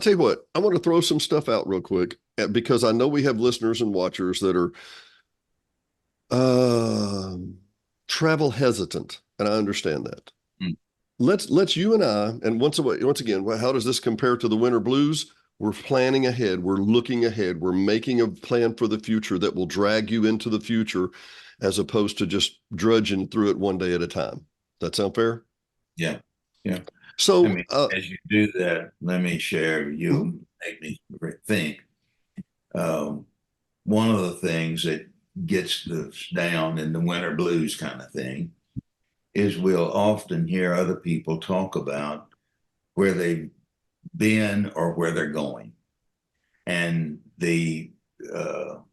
tell you what, I want to throw some stuff out real quick, because I know we have listeners and watchers that are travel hesitant, and I understand that. Let's you and I, and once again, how does this compare to the winter blues? We're planning ahead. We're looking ahead. We're making a plan for the future that will drag you into the future, as opposed to just drudging through it one day at a time. That sound fair? Yeah. So, I mean, as you do that, let me share, you make me think. Um, One of the things that gets us down in the winter blues kind of thing is we'll often hear other people talk about where they've been or where they're going. And the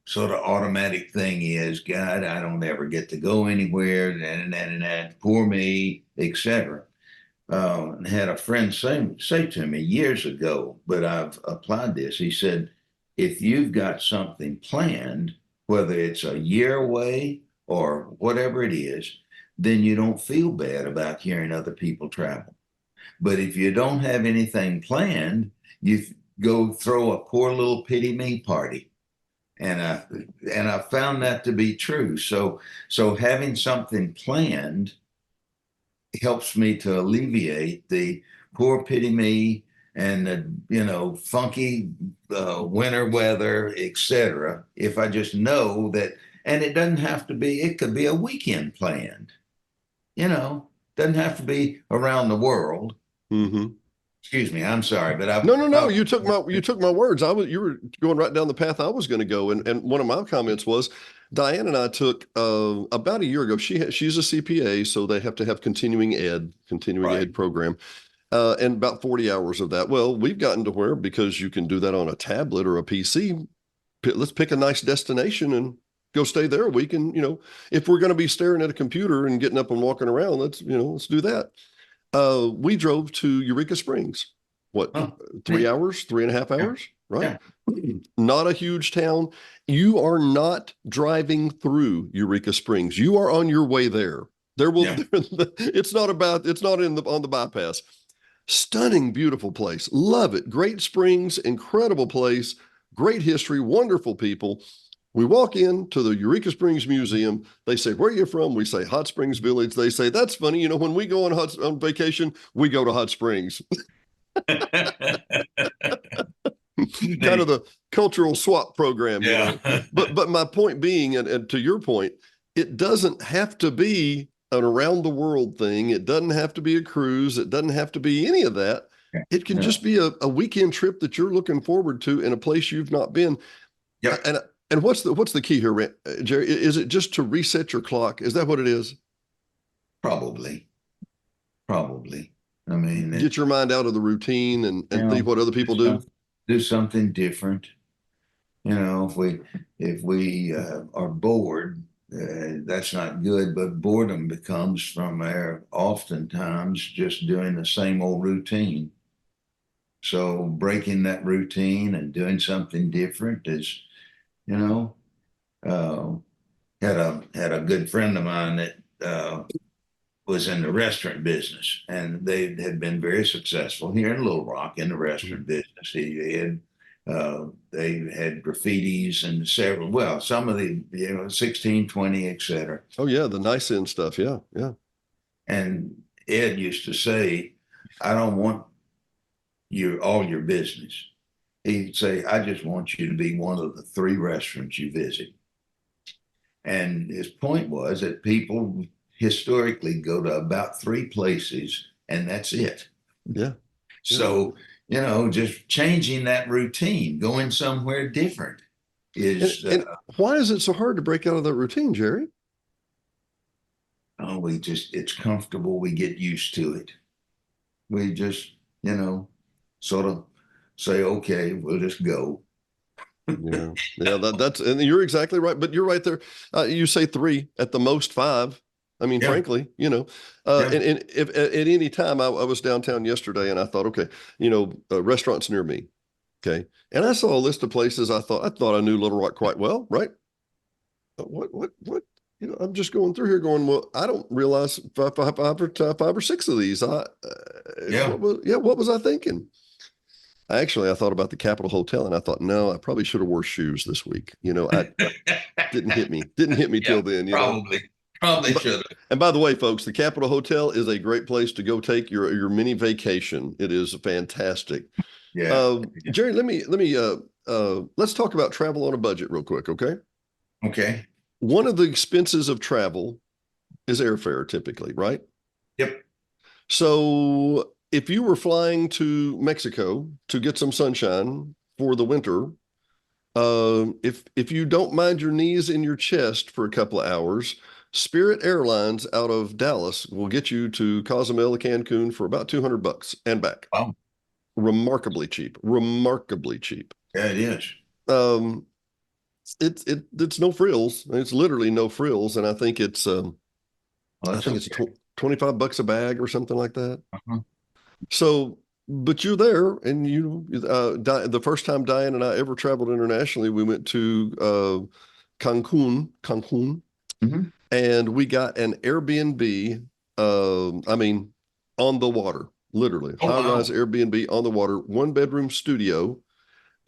sort of automatic thing is, God, I don't ever get to go anywhere, and that, poor me, etc. And had a friend say to me years ago, but I've applied this. He said, if you've got something planned, whether it's a year away or whatever it is, then you don't feel bad about hearing other people travel. But if you don't have anything planned, you go throw a poor little pity me party. And I found that to be true. So having something planned helps me to alleviate the poor pity me and the funky winter weather, etc. If I just know that, and it doesn't have to be. It could be a weekend planned. Doesn't have to be around the world. mm-hmm. Excuse me, I'm sorry, but No. You took my words. You were going right down the path I was going to go. And one of my comments was, Diane and I took about a year ago. She's a CPA, so they have to have continuing ed program, and about 40 hours of that. Well, we've gotten to where, because you can do that on a tablet or a PC. Let's pick a nice destination and go stay there a week. And if we're going to be staring at a computer and getting up and walking around, let's do that. We drove to Eureka Springs. What, 3 hours, 3.5 hours, right? Yeah. Not a huge town. You are not driving through Eureka Springs. You are on your way there. It's not on the bypass. Stunning, beautiful place. Love it. Great springs, incredible place, great history, wonderful people. We walk into the Eureka Springs Museum. They say, where are you from? We say, Hot Springs Village. They say, that's funny. When we go on vacation, we go to Hot Springs. Kind of the cultural swap program, But my point being, and to your point, it doesn't have to be an around the world thing. It doesn't have to be a cruise. It doesn't have to be any of that. It can just be a weekend trip that you're looking forward to in a place you've not been. Yeah. And what's the key here, Jerry? Is it just to reset your clock? Is that what it is? Probably. I mean, get your mind out of the routine and think what other people do. Do something different. If we are bored, that's not good. But boredom becomes from our oftentimes just doing the same old routine. So breaking that routine and doing something different is, had a good friend of mine that was in the restaurant business, and they had been very successful here in Little Rock in the restaurant business. They had graffitis and some of the 16, 20, etc. Oh yeah, the nice end stuff. Yeah. And Ed used to say, I don't want all your business. He'd say, I just want you to be one of the 3 restaurants you visit. And his point was that people historically go to about 3 places, and that's it. Yeah. So, just changing that routine, going somewhere different is. And why is it so hard to break out of that routine, Jerry? Oh, it's comfortable. We get used to it. We just, sort of say, okay, we'll just go. Yeah. That's, and you're exactly right. But you're right there. You say 3, at the most 5. I mean, frankly, and if at any time I was downtown yesterday and I thought, okay, restaurants near me. Okay. And I saw a list of places I thought I knew Little Rock quite well. Right. What, I'm just going through here going, well, I don't realize five or 6 of these. What was I thinking? I thought about the Capitol Hotel and I thought, no, I probably should have wore shoes this week. I didn't hit me till then. Probably should have. And by the way, folks, the Capitol Hotel is a great place to go take your mini vacation. It is fantastic. Yeah. Jerry, let's talk about travel on a budget real quick. Okay. Okay. One of the expenses of travel is airfare typically, right? Yep. So if you were flying to Mexico to get some sunshine for the winter, if you don't mind your knees in your chest for a couple of hours, Spirit Airlines out of Dallas will get you to Cozumel, Cancun for about $200 and back. Wow. Remarkably cheap. Remarkably cheap. Yeah, it is. Um, it's no frills. It's literally no frills, and I think it's Well, I that's think it's okay. $25 a bag or something like that. Uh-huh. So, but you're there, and the first time Diane and I ever traveled internationally, we went to Cancun, Mhm. and we got an Airbnb. I mean, on the water, literally Oh, high-rise wow. Airbnb on the water, one-bedroom studio.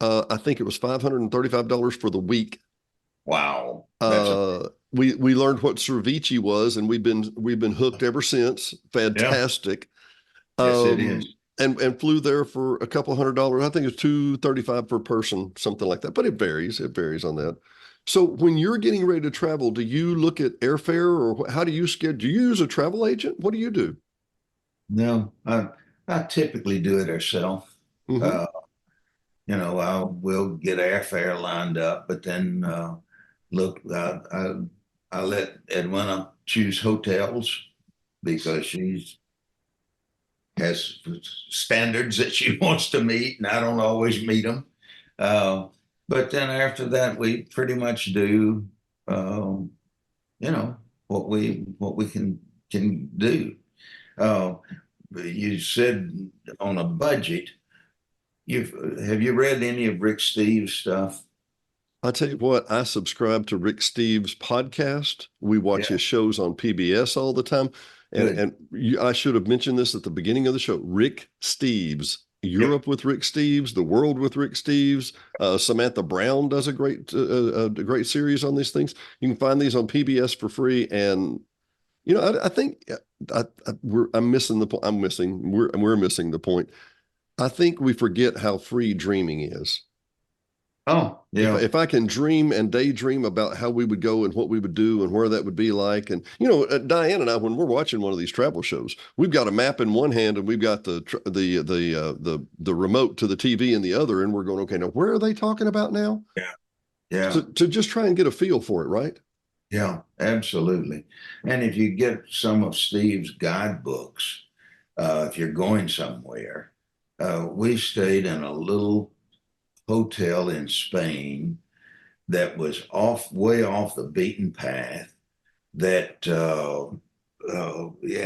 I think it was $535 for the week. Wow. We learned what ceviche was, and we've been hooked ever since. Yeah. Fantastic. Yes, it Um, is. and flew there for a couple $100. I think it's $235 per person, something like that. But it varies. It varies on that. So when you're getting ready to travel, do you look at airfare, or how do you schedule? Do you use a travel agent? What do you do? No, I typically do it ourselves. Hmm. Uh, we'll get airfare lined up, but then look, I let Edwina choose hotels because she has standards that she wants to meet, and I don't always meet them. Uh, but then after that, we pretty much do, um, what we can do. Uh, you said on a budget. You've Have you read any of Rick Steves' stuff? I tell you what, I subscribe to Rick Steves' podcast. We watch Yeah, his shows on PBS all the time. And good. and I should have mentioned this at the beginning of the show. Rick Steves, Yep. Europe with Rick Steves, the world with Rick Steves. Samantha Brown does a great series on these things. You can find these on PBS for free. And I think I'm missing the point. We're missing the point. I think we forget how free dreaming is. Oh, if yeah, if I can dream and daydream about how we would go and what we would do and where that would be like, and Diane and I, when we're watching one of these travel shows, we've got a map in one hand and we've got the remote to the TV in the other, and we're going, okay, now where are they talking about now? yeah, yeah, To just try and get a feel for it, right? yeah, absolutely. And if you get some of Steve's guidebooks, if you're going somewhere, we stayed in a little hotel in Spain that was way off the beaten path. And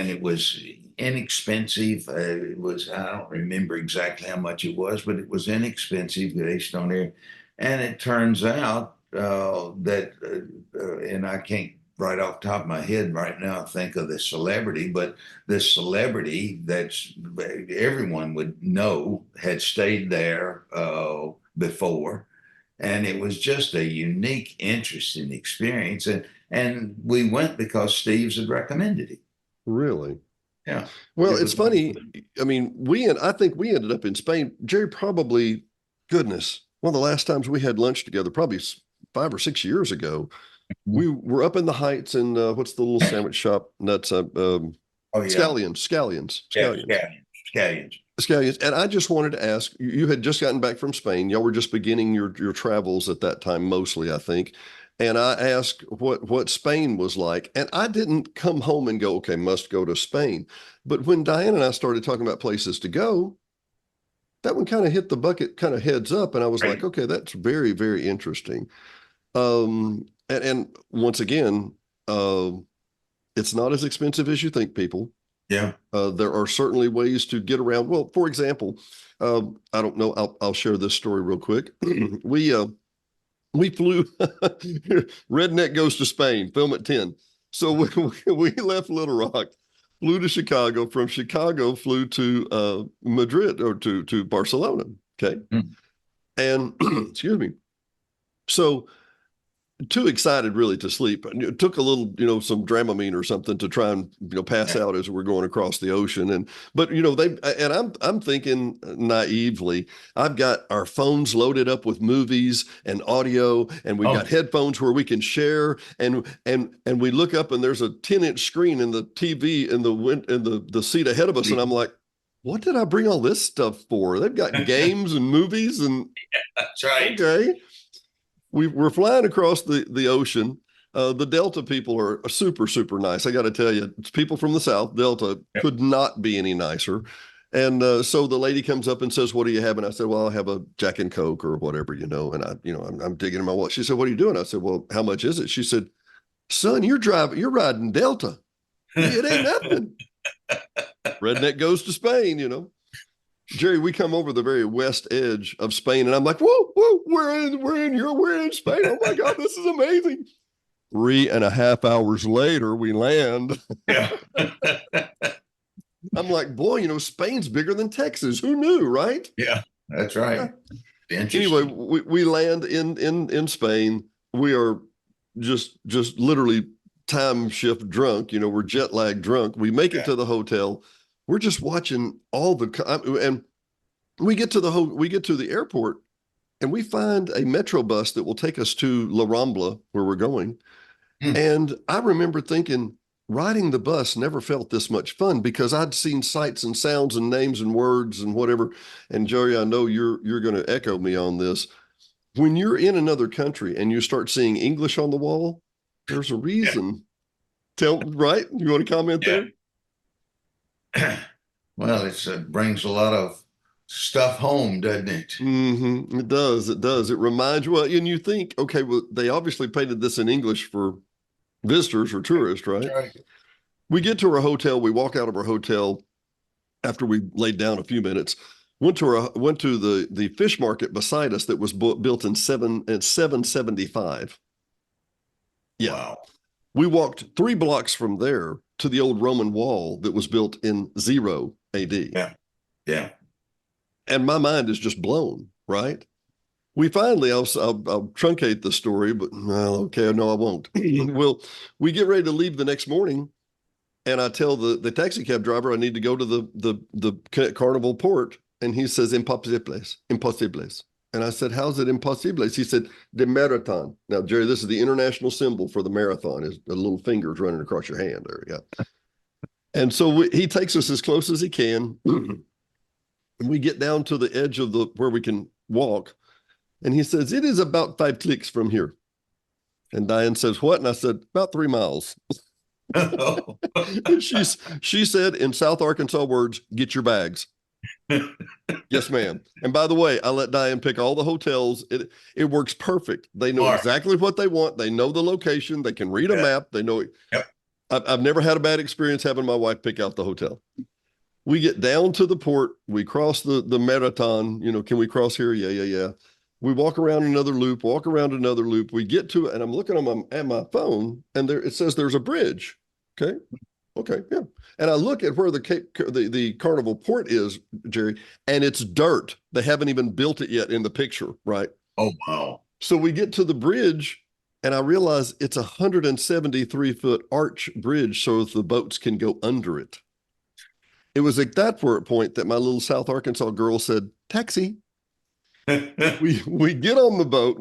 it was inexpensive. I don't remember exactly how much it was, but it was inexpensive based on there. And it turns out and I can't right off the top of my head right now think of the celebrity, but this celebrity that's everyone would know had stayed there before. And it was just a unique, interesting experience. And we went because Steve's had recommended it. Really? Yeah, Well, it it's was. funny. I mean, I think we ended up in Spain. Jerry, probably, goodness, one of the last times we had lunch together, probably 5 or 6 years ago. We were up in the Heights, and what's the little sandwich shop? Nuts. Oh yeah, Scallions. yeah, scallions. Scallions. And I just wanted to ask, you had just gotten back from Spain. Y'all were just beginning your travels at that time, mostly, I think. And I asked what Spain was like. And I didn't come home and go, okay, must go to Spain. But when Diane and I started talking about places to go, that one kind of hit the bucket kind of heads up. And I was like, Right. okay, that's very, very interesting. And once again, uh, it's not as expensive as you think, people. Yeah. There are certainly ways to get around. Well, for example, I don't know. I'll share this story real quick. We flew. Redneck goes to Spain. Film at 10. So we left Little Rock, flew to Chicago. From Chicago, flew to Madrid or to Barcelona. Okay, Mm. and excuse me. So too excited really to sleep. It took a little, some Dramamine or something to try and, pass Yeah. out as we're going across the ocean. But I'm thinking naively, I've got our phones loaded up with movies and audio, and we've got Oh, headphones where we can share. And we look up and there's a 10-inch screen in the TV in the seat ahead of us, and I'm like, what did I bring all this stuff for? They've got games and movies and That's right. okay. We're flying across the ocean. The Delta people are super, super nice. I got to tell you, it's people from the South. Delta could not be any nicer. And so the lady comes up and says, "What do you have?" And I said, "Well, I'll have a Jack and Coke or whatever, you know." And I'm digging in my wallet. She said, "What are you doing?" I said, "Well, how much is it?" She said, "Son, you're riding Delta. It ain't nothing." Redneck goes to Spain, you know. Jerry, we come over the very west edge of Spain, and I'm like, "Whoa, whoa, we're in Spain. Oh my God, this is amazing." 3.5 hours later, we land. Yeah. I'm like, boy, you know, Spain's bigger than Texas. Who knew, right? Yeah, that's right. Anyway, we land in Spain. We are just literally time shift drunk. You know, we're jet lag drunk. We make it to the hotel. We're just watching all and we get to the airport, and we find a metro bus that will take us to La Rambla, where we're going. And I remember thinking, riding the bus never felt this much fun, because I'd seen sights and sounds and names and words and whatever. And Jerry, I know you're going to echo me on this. When you're in another country and you start seeing English on the wall, there's a reason. Right? You want to comment there? Well, it brings a lot of stuff home, doesn't it? Mm-hmm. It does. It does. It reminds you. Well, and you think, okay, well, they obviously painted this in English for visitors or tourists, right? Right. We get to our hotel. We walk out of our hotel after we laid down a few minutes. Went to the fish market beside us that was built in 775. Yeah. Wow. We walked 3 blocks from there to the old Roman wall that was built in 0 AD. Yeah. Yeah. And my mind is just blown, right? We finally, I'll truncate the story, but well, okay, no, I won't. Well, we get ready to leave the next morning, and I tell the taxi cab driver I need to go to the Carnival port, and he says, "Impossibles, impossibles." And I said, "How's it impossibles?" He said, "The marathon." Now, Jerry, this is the international symbol for the marathon, is the little fingers running across your hand there. Yeah. And so he takes us as close as he can. And we get down to the edge of where we can walk. And he says, "It is about 5 clicks from here." And Diane says, "What?" And I said, "About 3 miles. And she said, in South Arkansas words, "Get your bags." Yes, ma'am. And by the way, I let Diane pick all the hotels. It works perfect. They know exactly what they want. They know the location. They can read a map. They know it. Yep. I've never had a bad experience having my wife pick out the hotel. We get down to the port. We cross the marathon. You know, can we cross here? Yeah. We walk around another loop, We get to it, and I'm looking at my phone, and it says there's a bridge. Okay, yeah. And I look at where the Carnival port is, Jerry, and it's dirt. They haven't even built it yet in the picture, right? Oh, wow. So we get to the bridge, and I realize it's a 173-foot arch bridge, so the boats can go under it. It was at that point that my little South Arkansas girl said, "Taxi." we get on the boat,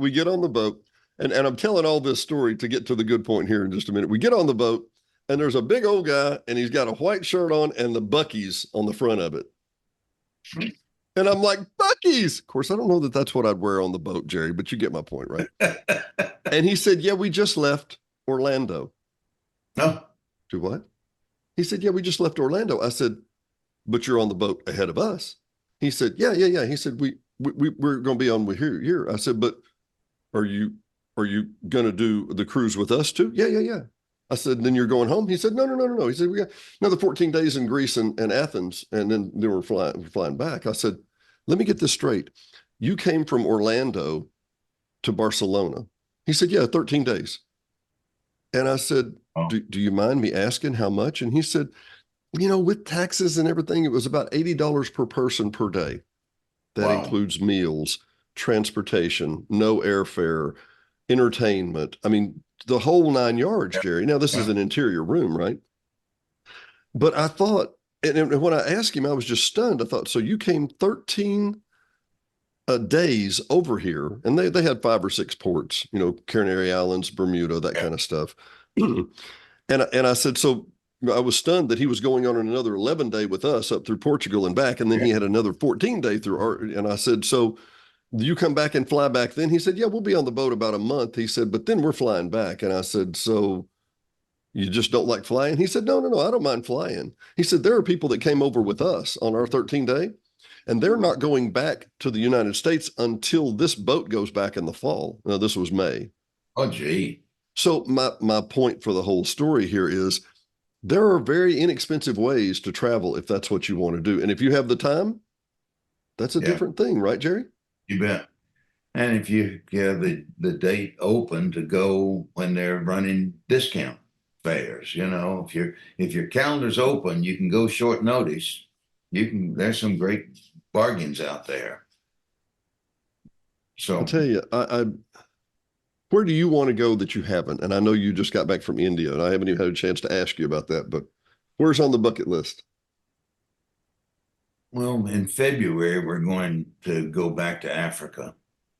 and I'm telling all this story to get to the good point here in just a minute. We get on the boat, and there's a big old guy, and he's got a white shirt on and the Buc-ee's on the front of it. And I'm like, "Buc-ee's?" Of course, I don't know that that's what I'd wear on the boat, Jerry, but you get my point, right? And he said, "Yeah, we just left Orlando." No. To what? He said, "Yeah, we just left Orlando." I said, "But you're on the boat ahead of us." He said, Yeah. He said, we're going to be on here. I said, "But are you going to do the cruise with us too?" Yeah. I said, "Then you're going home?" He said, No. He said, "We got another 14 days in Greece and Athens, and then we're flying back." I said, "Let me get this straight. You came from Orlando to Barcelona." He said, "Yeah, 13 days. And I said, do you mind me asking how much?" And he said, "With taxes and everything, it was about $80 per person per day. That includes meals, transportation, no airfare, entertainment. I mean, the whole 9 yards, Jerry." Now, this is an interior room, right? But I thought, and when I asked him, I was just stunned. I thought, so you came 13 days over here, and they had 5 or 6 ports, Canary Islands, Bermuda, that kind of stuff. And I said, "So, I was stunned that he was going on another 11-day with us up through Portugal and back, and then he had another 14-day through our. And I said, so you come back and fly back then? He said, yeah, we'll be on the boat about a month. He said, but then we're flying back. And I said, so you just don't like flying? He said, no, I don't mind flying. He said, there are people that came over with us on our 13-day, and they're not going back to the United States until this boat goes back in the fall. Now, this was May. Oh, gee. So my point for the whole story here is there are very inexpensive ways to travel if that's what you want to do. And if you have the time, that's a different thing, right, Jerry? You bet. And if you have the date open to go when they're running discount fares, if your calendar's open, you can go short notice. There's some great bargains out there. So I'll tell you, where do you want to go that you haven't? And I know you just got back from India, and I haven't even had a chance to ask you about that, but where's on the bucket list? Well, in February, we're going to go back to Africa.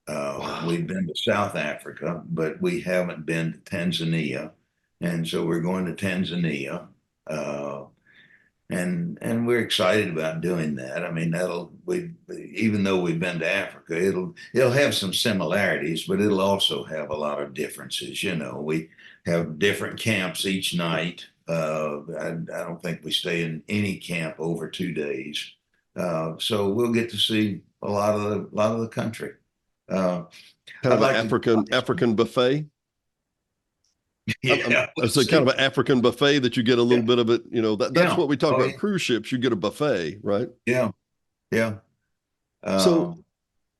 Wow. We've been to South Africa, but we haven't been to Tanzania. And so we're going to Tanzania. And we're excited about doing that. I mean, even though we've been to Africa, it'll have some similarities, but it'll also have a lot of differences. We have different camps each night. I don't think we stay in any camp over 2 days. So we'll get to see a lot of the country. Kind of an African buffet. Yeah, it's a kind of an African buffet that you get a little bit of it. That's what we talk about. Yeah. Cruise ships, you get a buffet, right? Yeah. So,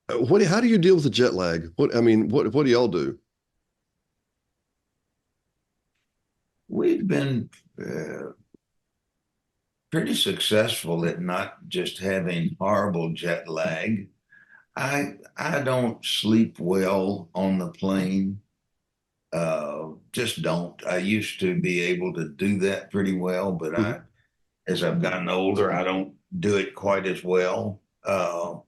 how do you deal with the jet lag? What do y'all do? We've been pretty successful at not just having horrible jet lag. I don't sleep well on the plane. Just don't. I used to be able to do that pretty well, but as I've gotten older, I don't do it quite as well. But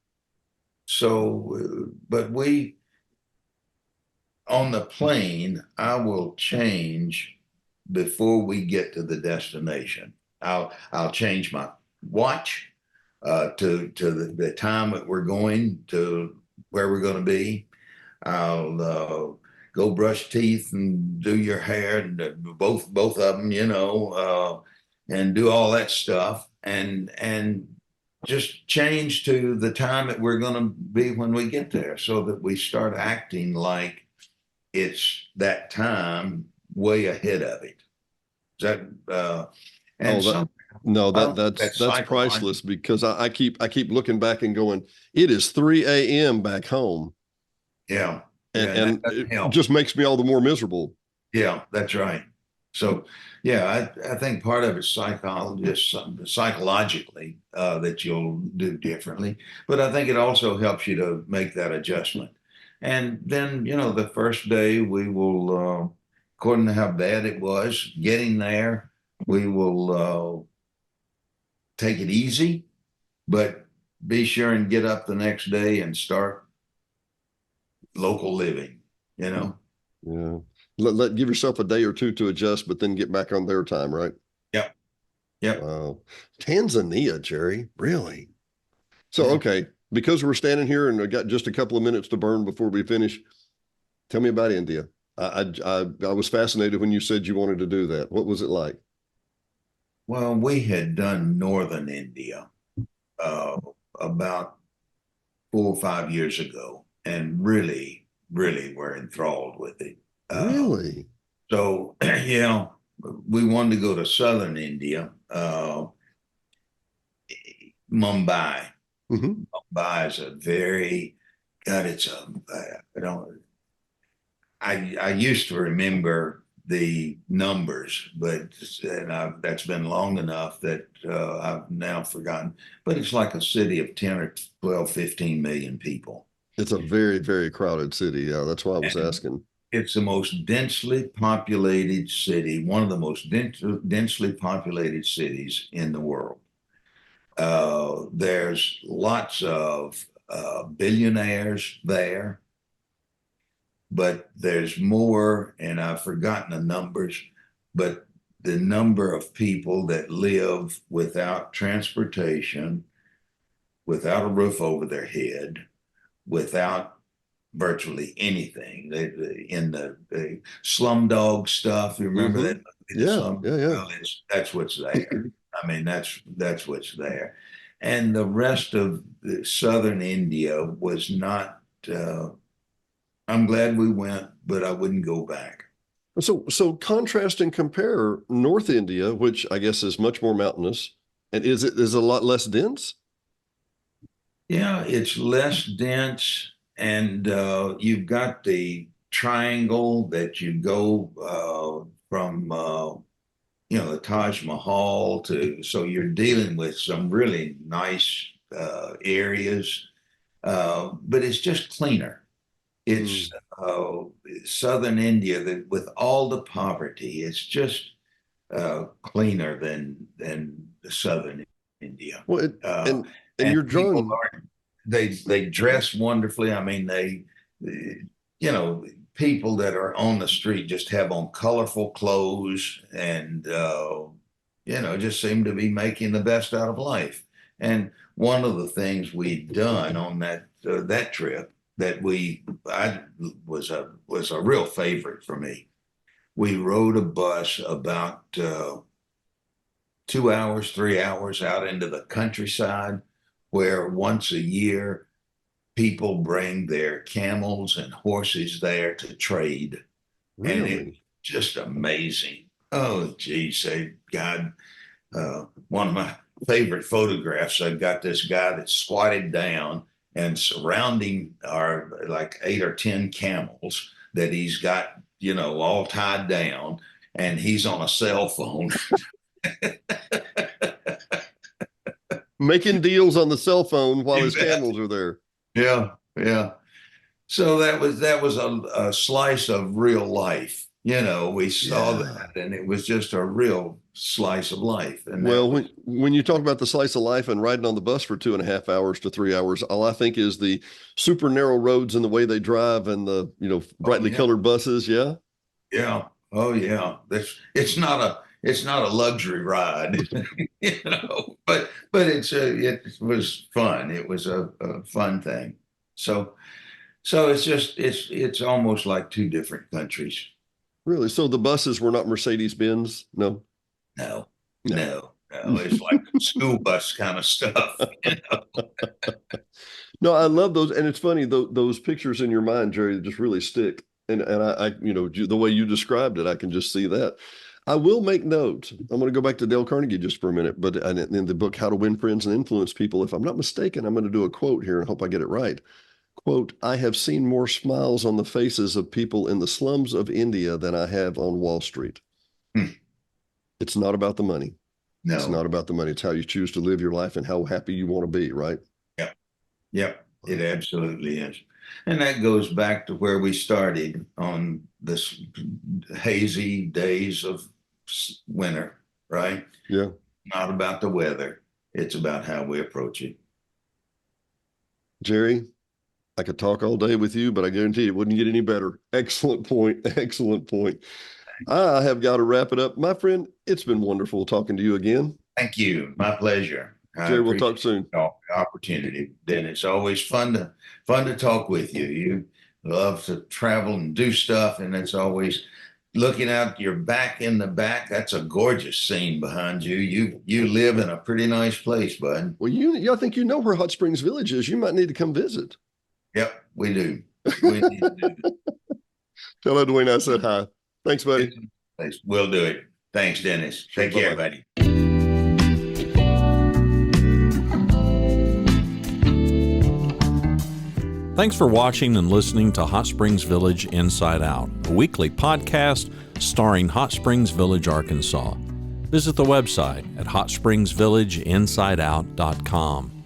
on the plane, I will change before we get to the destination. I'll change my watch to the time that we're going to where we're going to be. I'll go brush teeth and do your hair, and both of them, and do all that stuff, and just change to the time that we're going to be when we get there, so that we start acting like it's that time way ahead of it. Is that that's priceless, because I keep looking back and going, it is 3 a.m. back home. Yeah. And it just makes me all the more miserable. Yeah, that's right. So, yeah, I think part of it's psychologically that you'll do differently. But I think it also helps you to make that adjustment. And then, the first day we will, according to how bad it was getting there, we will take it easy, but be sure and get up the next day and start local living, Yeah. Give yourself a day or two to adjust, but then get back on their time, right? Yep. Wow. Tanzania, Jerry, really? So, okay, because we're standing here and I got just a couple of minutes to burn before we finish, tell me about India. I was fascinated when you said you wanted to do that. What was it like? Well, we had done northern India about 4 or 5 years ago, and really were enthralled with it. Really? So, we wanted to go to southern India, Mumbai. Mumbai is I used to remember the numbers, but that's been long enough that I've now forgotten. But it's like a city of 10 or 12, 15 million people. It's a very, very crowded city. Yeah, that's why I was asking. It's the most densely populated city, one of the most densely populated cities in the world. There's lots of billionaires there, but there's more, and I've forgotten the numbers, but the number of people that live without transportation, without a roof over their head, without virtually anything. In the slumdog stuff, you remember that movie, The Slum? Yeah. Well, that's what's there. I mean, that's what's there. And the rest of the southern India was not, I'm glad we went, but I wouldn't go back. So contrast and compare North India, which I guess is much more mountainous, and is a lot less dense? Yeah, it's less dense, and you've got the triangle that you go from the Taj Mahal to, so you're dealing with some really nice areas, but it's just cleaner. It's southern India that with all the poverty, it's just cleaner than the southern India. Well, and you're people drawn. they dress wonderfully. I mean, people that are on the street just have on colorful clothes and just seem to be making the best out of life. And one of the things we'd done on that trip that was a real favorite for me. We rode a bus about 2 hours, 3 hours out into the countryside, where once a year people bring their camels and horses there to trade. Really? And it's just amazing. Oh, geez, God, one of my favorite photographs, I've got this guy that's squatted down, and surrounding are like 8 or 10 camels that he's got, all tied down, and he's on a cell phone. Making deals on the cell phone while his camels are there. Yeah. So that was a slice of real life. We saw that, and it was just a real slice of life. And when you talk about the slice of life and riding on the bus for 2.5 hours to 3 hours, all I think is the super narrow roads and the way they drive and the brightly colored buses. Yeah. Oh yeah. It's not a luxury ride, but it was fun. It was a fun thing. So it's almost like two different countries. Really? So the buses were not Mercedes-Benz? No. It's like school bus kind of stuff. No, I love those, and it's funny those pictures in your mind, Jerry, just really stick. And I the way you described it, I can just see that. I will make note. I'm going to go back to Dale Carnegie just for a minute, but in the book, How to Win Friends and Influence People, if I'm not mistaken, I'm going to do a quote here and hope I get it right. Quote, I have seen more smiles on the faces of people in the slums of India than I have on Wall Street. It's not about the money. No. It's not about the money. It's how you choose to live your life and how happy you want to be, right? Yep. It absolutely is. And that goes back to where we started on this hazy days of winter, right? Yeah. Not about the weather. It's about how we approach it. Jerry, I could talk all day with you, but I guarantee it wouldn't get any better. Excellent point. Excellent point. I have got to wrap it up. My friend, it's been wonderful talking to you again. Thank you. My pleasure. Jerry, we'll talk soon. Opportunity. Then it's always fun to talk with you. You love to travel and do stuff, and it's always looking out your back in the back. That's a gorgeous scene behind you. You live in a pretty nice place, bud. Well, I think you know where Hot Springs Village is. You might need to come visit. Yep, we do. We need to do that. Tell Edwin I said hi. Thanks, buddy. We'll do it. Thanks, Dennis. Take care, buddy. Thanks for watching and listening to Hot Springs Village Inside Out, a weekly podcast starring Hot Springs Village, Arkansas. Visit the website at hotspringsvillageinsideout.com.